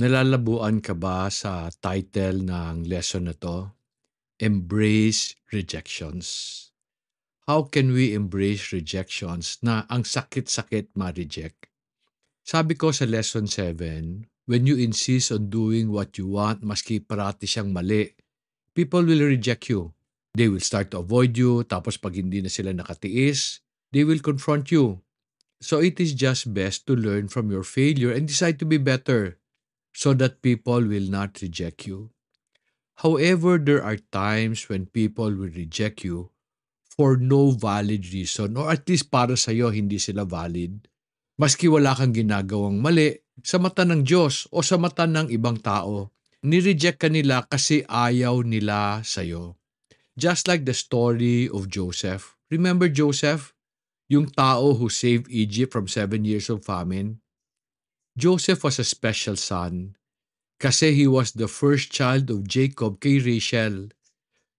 Nalalabuan ka ba sa title ng lesson na to? Embrace Rejections. How can we embrace rejections na ang sakit-sakit ma-reject? Sabi ko sa lesson 7, when you insist on doing what you want maski parati siyang mali, people will reject you. They will start to avoid you, tapos pag hindi na sila nakatiis, they will confront you. So it is just best to learn from your failure and decide to be better so that people will not reject you. However, there are times when people will reject you for no valid reason or at least para sa'yo hindi sila valid. Maski wala kang ginagawang mali sa mata ng Diyos o sa mata ng ibang tao, nireject ka nila kasi ayaw nila sa'yo. Just like the story of Joseph. Remember Joseph? Yung tao who saved Egypt from 7 years of famine? Joseph was a special son kasi he was the first child of Jacob kay Rachel.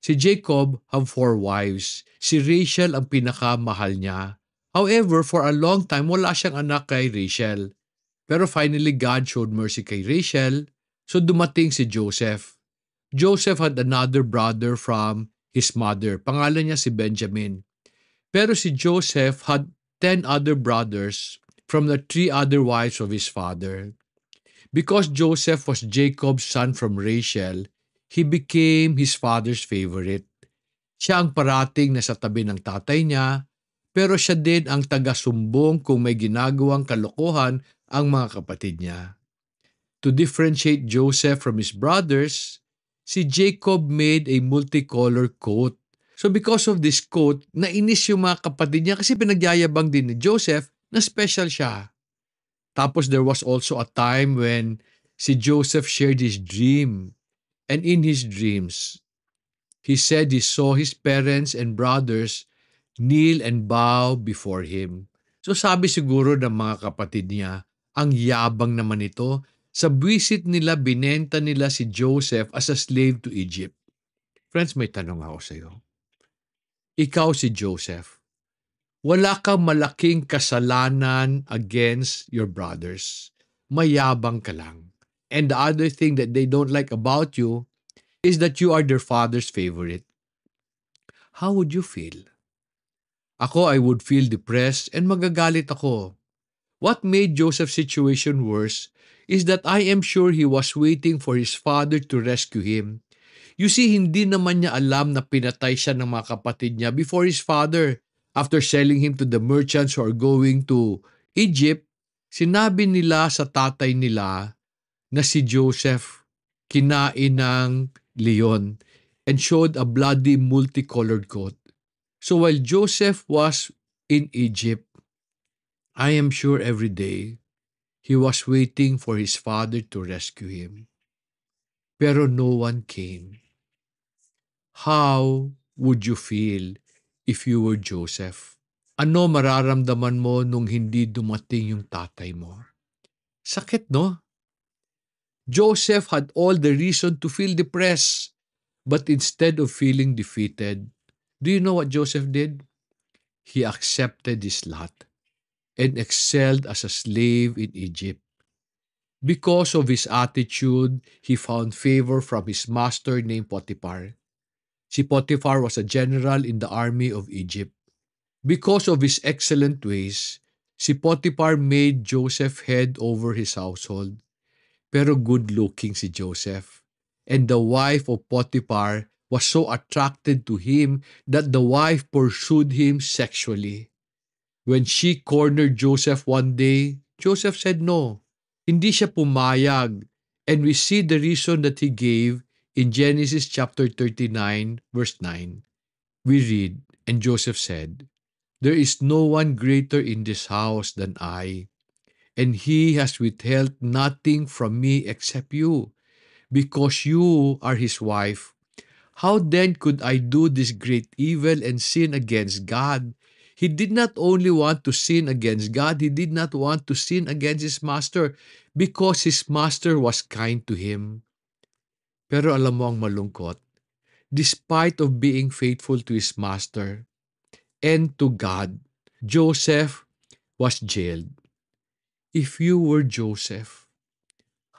Si Jacob have 4 wives. Si Rachel ang pinakamahal niya. However, for a long time, wala siyang anak kay Rachel. Pero finally, God showed mercy kay Rachel, so dumating si Joseph. Joseph had another brother from his mother. Pangalan niya si Benjamin. Pero si Joseph had 10 other brothers from the 3 other wives of his father. Because Joseph was Jacob's son from Rachel, he became his father's favorite. Siya ang parating nasa tabi ng tatay niya, pero siya din ang taga-sumbong kung may ginagawang kalokohan ang mga kapatid niya. To differentiate Joseph from his brothers, si Jacob made a multicolor coat. So because of this coat, nainis yung mga kapatid niya kasi pinagyayabang din ni Joseph na special siya. Tapos there was also a time when si Joseph shared his dream. And in his dreams, he said he saw his parents and brothers kneel and bow before him. So sabi siguro ng mga kapatid niya, ang yabang naman ito. Sa buwisit nila, binenta nila si Joseph as a slave to Egypt. Friends, may tanong ako sa iyo. Ikaw si Joseph. Wala kang malaking kasalanan against your brothers. Mayabang ka lang. And the other thing that they don't like about you is that you are their father's favorite. How would you feel? Ako, I would feel depressed and magagalit ako. What made Joseph's situation worse is that I am sure he was waiting for his father to rescue him. You see, hindi naman niya alam na pinatay siya ng mga kapatid niya before his father. After selling him to the merchants who are going to Egypt, sinabi nila sa tatay nila na si Joseph kinain ng leon and showed a bloody multicolored coat. So while Joseph was in Egypt, I am sure every day he was waiting for his father to rescue him. Pero no one came. How would you feel if you were Joseph? Ano mararamdaman mo nung hindi dumating yung tatay mo? Sakit, no? Joseph had all the reason to feel depressed, but instead of feeling defeated, do you know what Joseph did? He accepted his lot and excelled as a slave in Egypt. Because of his attitude, he found favor from his master named Potiphar. Si Potiphar was a general in the army of Egypt. Because of his excellent ways, si Potiphar made Joseph head over his household. Pero good-looking si Joseph. And the wife of Potiphar was so attracted to him that the wife pursued him sexually. When she cornered Joseph one day, Joseph said no. Hindi siya pumayag. And we see the reason that he gave in Genesis chapter 39, verse 9. We read, and Joseph said, "There is no one greater in this house than I, and he has withheld nothing from me except you, because you are his wife. How then could I do this great evil and sin against God?" He did not only want to sin against God, he did not want to sin against his master because his master was kind to him. Pero alam mo ang malungkot, despite of being faithful to his master and to God, Joseph was jailed. If you were Joseph,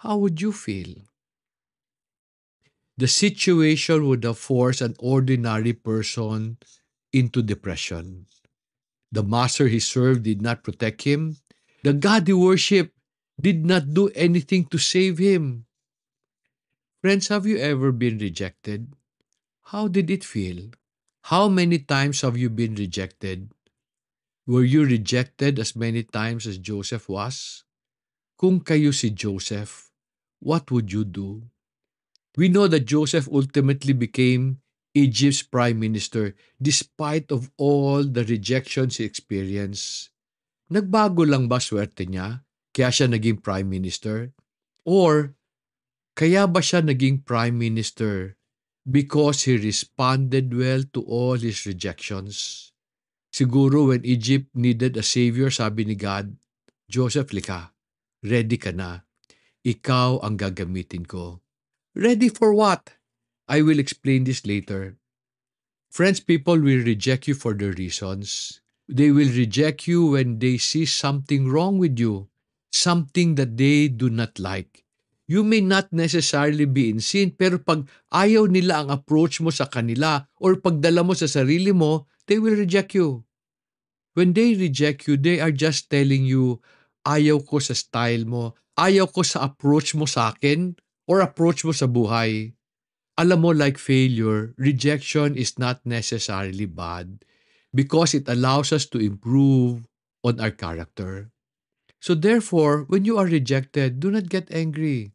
how would you feel? The situation would have forced an ordinary person into depression. The master he served did not protect him. The God he worshipped did not do anything to save him. Friends, have you ever been rejected? How did it feel? How many times have you been rejected? Were you rejected as many times as Joseph was? Kung kayo si Joseph, what would you do? We know that Joseph ultimately became Egypt's prime minister despite of all the rejections he experienced. Nagbago lang ba swerte niya kaya siya naging prime minister? Or kaya ba siya naging prime minister because he responded well to all his rejections? Siguro when Egypt needed a savior, sabi ni God, Joseph, lika, ready ka na. Ikaw ang gagamitin ko. Ready for what? I will explain this later. Friends, people will reject you for their reasons. They will reject you when they see something wrong with you, something that they do not like. You may not necessarily be in sin, pero pag ayaw nila ang approach mo sa kanila or pagdala mo sa sarili mo, they will reject you. When they reject you, they are just telling you, ayaw ko sa style mo, ayaw ko sa approach mo sa akin, or approach mo sa buhay. Alam mo, like failure, rejection is not necessarily bad because it allows us to improve on our character. So therefore, when you are rejected, do not get angry.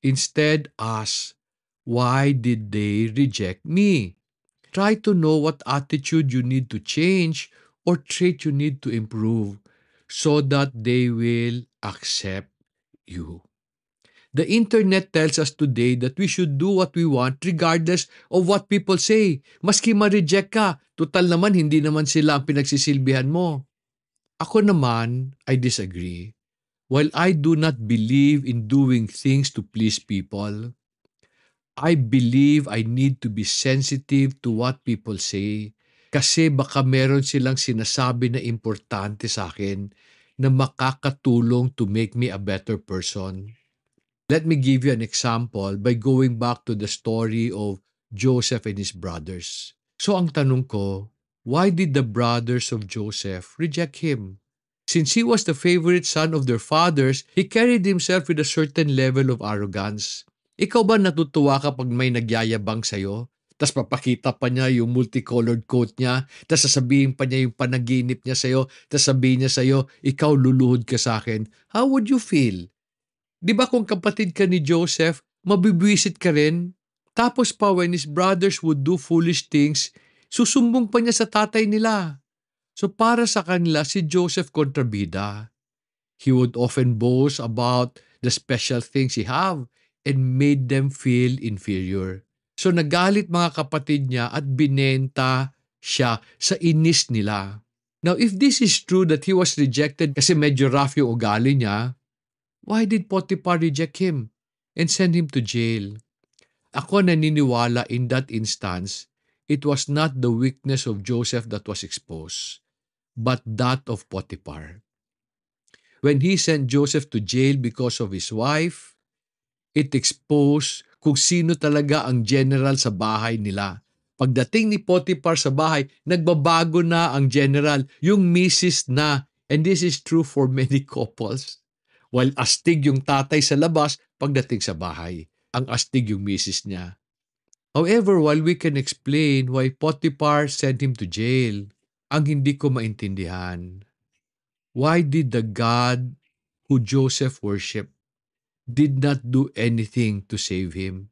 Instead, ask, why did they reject me? Try to know what attitude you need to change or trait you need to improve so that they will accept you. The internet tells us today that we should do what we want regardless of what people say. Maski ma-reject ka, total naman hindi naman sila ang pinagsisilbihan mo. Ako naman, I disagree. While I do not believe in doing things to please people, I believe I need to be sensitive to what people say kasi baka meron silang sinasabi na importante sa akin na makakatulong to make me a better person. Let me give you an example by going back to the story of Joseph and his brothers. So ang tanong ko, why did the brothers of Joseph reject him? Since he was the favorite son of their fathers, he carried himself with a certain level of arrogance. Ikaw ba natutuwa kapag may nagyayabang sa'yo? Tas papakita pa niya yung multicolored coat niya, tas sasabihin pa niya yung panaginip niya sa'yo, tas sabihin niya sa'yo, ikaw luluhod ka sa akin. How would you feel? Di ba kung kapatid ka ni Joseph, mabibwisit ka rin? Tapos pa when his brothers would do foolish things, susumbong pa niya sa tatay nila. So para sa kanila, si Joseph kontrabida. He would often boast about the special things he have and made them feel inferior. So nagalit mga kapatid niya at binenta siya sa inis nila. Now if this is true that he was rejected kasi medyo rough yung ugali niya, why did Potiphar reject him and send him to jail? Ako naniniwala in that instance, it was not the weakness of Joseph that was exposed, but that of Potiphar. When he sent Joseph to jail because of his wife, it exposed kung sino talaga ang general sa bahay nila. Pagdating ni Potiphar sa bahay, nagbabago na ang general, yung misis na. And this is true for many couples. While astig yung tatay sa labas, pagdating sa bahay, ang astig yung misis niya. However, while we can explain why Potiphar sent him to jail, ang hindi ko maintindihan, why did the God who Joseph worshiped did not do anything to save him?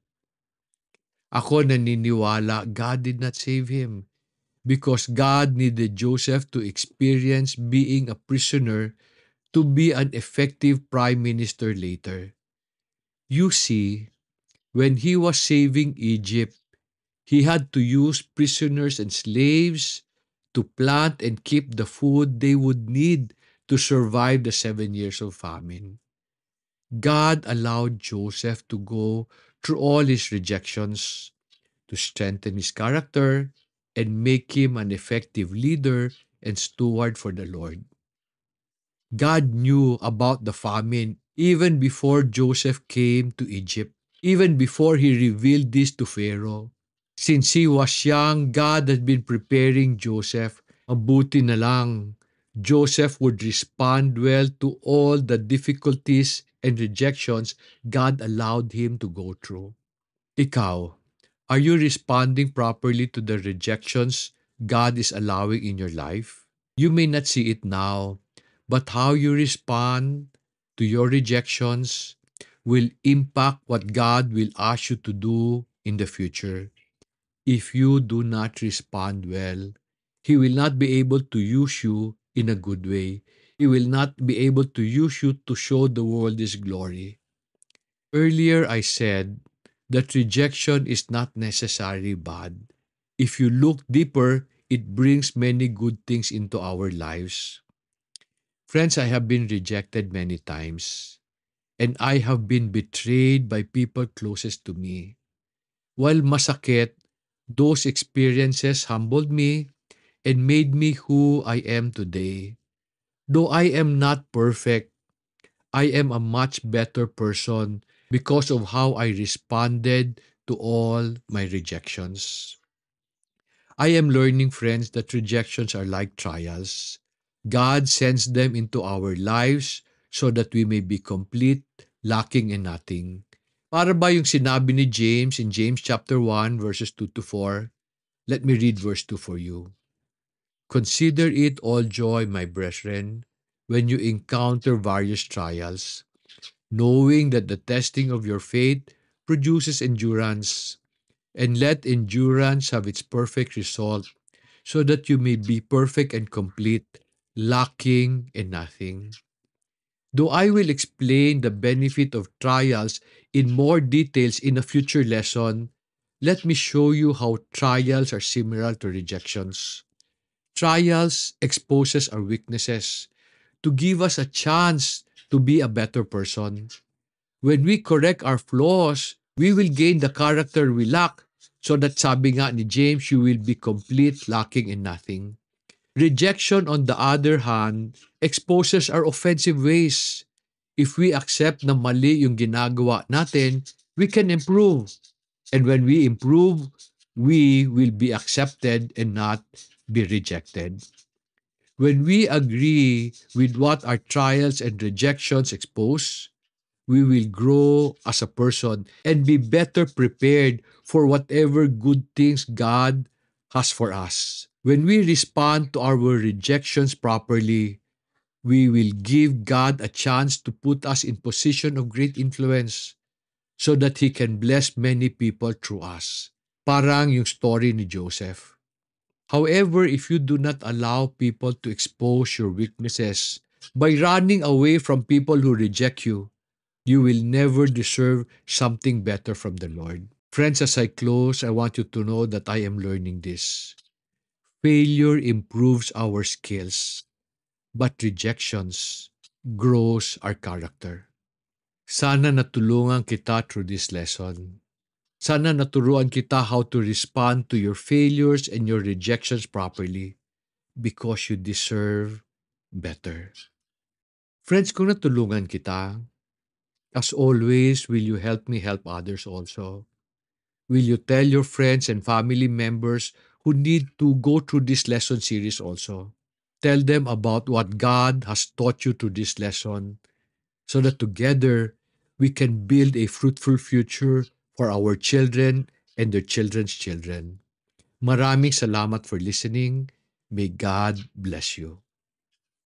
Ako naniniwala God did not save him because God needed Joseph to experience being a prisoner to be an effective prime minister later. You see, when he was saving Egypt, he had to use prisoners and slaves to plant and keep the food they would need to survive the 7 years of famine. God allowed Joseph to go through all his rejections to strengthen his character and make him an effective leader and steward for the Lord. God knew about the famine even before Joseph came to Egypt, even before he revealed this to Pharaoh. Since he was young, God had been preparing Joseph. Mabuti na lang, Joseph would respond well to all the difficulties and rejections God allowed him to go through. Ikaw, are you responding properly to the rejections God is allowing in your life? You may not see it now, but how you respond to your rejections will impact what God will ask you to do in the future. If you do not respond well, He will not be able to use you in a good way. He will not be able to use you to show the world His glory. Earlier, I said that rejection is not necessarily bad. If you look deeper, it brings many good things into our lives. Friends, I have been rejected many times, and I have been betrayed by people closest to me. While masakit, those experiences humbled me and made me who I am today. Though I am not perfect, I am a much better person because of how I responded to all my rejections. I am learning, friends, that rejections are like trials. God sends them into our lives so that we may be complete, lacking in nothing. Para ba yung sinabi ni James in James chapter 1 verses 2 to 4? Let me read verse 2 for you. Consider it all joy, my brethren, when you encounter various trials, knowing that the testing of your faith produces endurance, and let endurance have its perfect result, so that you may be perfect and complete, lacking in nothing. Though I will explain the benefit of trials in more details in a future lesson, let me show you how trials are similar to rejections. Trials exposes our weaknesses to give us a chance to be a better person. When we correct our flaws, we will gain the character we lack, so that sabi nga ni James, you will be complete, lacking in nothing. Rejection, on the other hand, exposes our offensive ways. If we accept na mali yung ginagawa natin, we can improve. And when we improve, we will be accepted and not be rejected. When we agree with what our trials and rejections expose, we will grow as a person and be better prepared for whatever good things God has for us. When we respond to our rejections properly, we will give God a chance to put us in position of great influence so that He can bless many people through us. Parang yung story ni Joseph. However, if you do not allow people to expose your weaknesses by running away from people who reject you, you will never deserve something better from the Lord. Friends, as I close, I want you to know that I am learning this. Failure improves our skills, but rejections grows our character. Sana natulungan kita through this lesson. Sana naturuan kita how to respond to your failures and your rejections properly because you deserve better. Friends, kung natulungan kita, as always, will you help me help others also? Will you tell your friends and family members who need to go through this lesson series also? Tell them about what God has taught you through this lesson so that together we can build a fruitful future for our children and their children's children. Maraming salamat for listening. May God bless you.